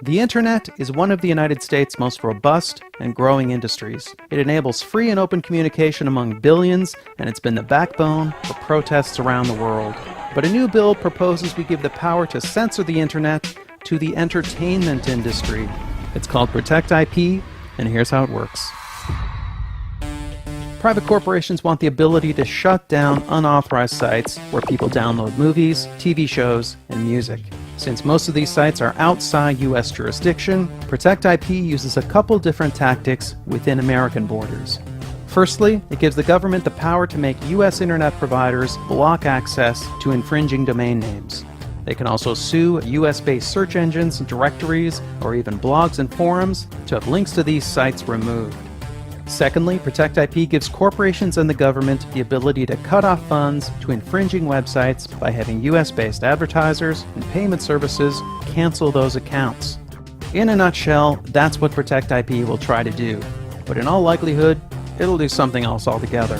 The internet is one of the United States' most robust and growing industries. It enables free and open communication among billions, and it's been the backbone for protests around the world. But a new bill proposes we give the power to censor the internet to the entertainment industry. It's called Protect IP, and here's how it works. Private corporations want the ability to shut down unauthorized sites where people download movies, TV shows, and music. Since most of these sites are outside U.S. jurisdiction, Protect IP uses a couple different tactics within American borders. Firstly, it gives the government the power to make U.S. internet providers block access to infringing domain names. They can also sue US-based search engines, directories, or even blogs and forums to have links to these sites removed. Secondly, Protect IP gives corporations and the government the ability to cut off funds to infringing websites by having US-based advertisers and payment services cancel those accounts. In a nutshell, that's what Protect IP will try to do. But in all likelihood, it'll do something else altogether.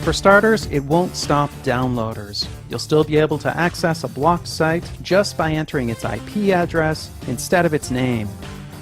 For starters, it won't stop downloaders. You'll still be able to access a blocked site just by entering its IP address instead of its name.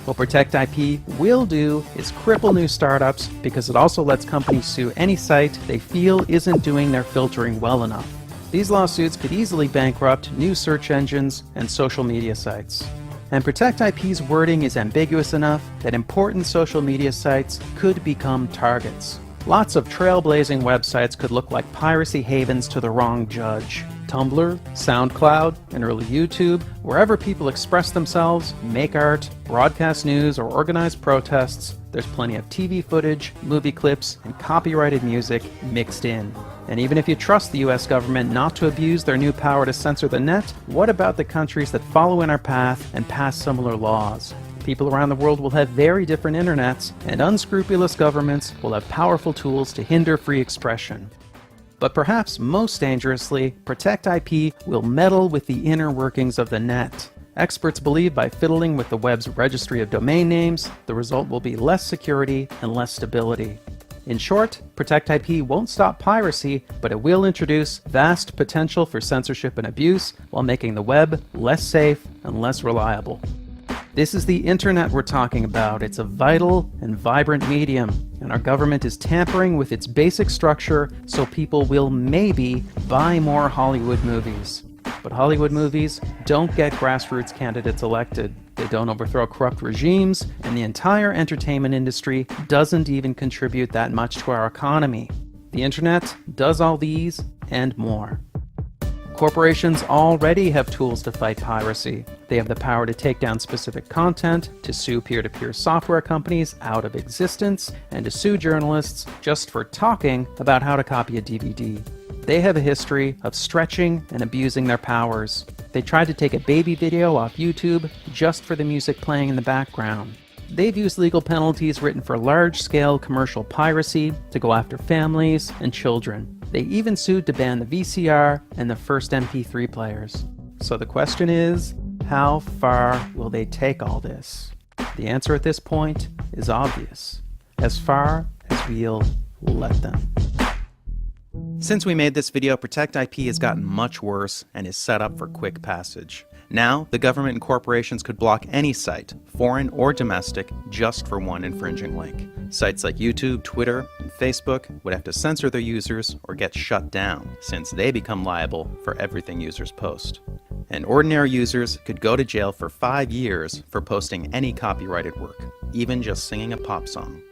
What Protect IP will do is cripple new startups because it also lets companies sue any site they feel isn't doing their filtering well enough. These lawsuits could easily bankrupt new search engines and social media sites. And Protect IP's wording is ambiguous enough that important social media sites could become targets. Lots of trailblazing websites could look like piracy havens to the wrong judge. Tumblr, SoundCloud, and early YouTube, wherever people express themselves, make art, broadcast news, or organize protests, there's plenty of TV footage, movie clips, and copyrighted music mixed in. And even if you trust the US government not to abuse their new power to censor the net, what about the countries that follow in our path and pass similar laws? People around the world will have very different internets, and unscrupulous governments will have powerful tools to hinder free expression. But perhaps most dangerously, Protect IP will meddle with the inner workings of the net. Experts believe by fiddling with the web's registry of domain names, the result will be less security and less stability. In short, Protect IP won't stop piracy, but it will introduce vast potential for censorship and abuse while making the web less safe and less reliable. This is the internet we're talking about. It's a vital and vibrant medium, and our government is tampering with its basic structure so people will maybe buy more Hollywood movies. But Hollywood movies don't get grassroots candidates elected. They don't overthrow corrupt regimes, and the entire entertainment industry doesn't even contribute that much to our economy. The internet does all these and more. Corporations already have tools to fight piracy. They have the power to take down specific content, to sue peer-to-peer software companies out of existence, and to sue journalists just for talking about how to copy a DVD. They have a history of stretching and abusing their powers. They tried to take a baby video off YouTube just for the music playing in the background. They've used legal penalties written for large-scale commercial piracy to go after families and children. They even sued to ban the VCR and the first MP3 players. So the question is, how far will they take all this? The answer at this point is obvious. As far as we'll let them. Since we made this video, Protect IP has gotten much worse and is set up for quick passage. Now, the government and corporations could block any site, foreign or domestic, just for one infringing link. Sites like YouTube, Twitter, and Facebook would have to censor their users or get shut down, since they become liable for everything users post. And ordinary users could go to jail for 5 years for posting any copyrighted work, even just singing a pop song.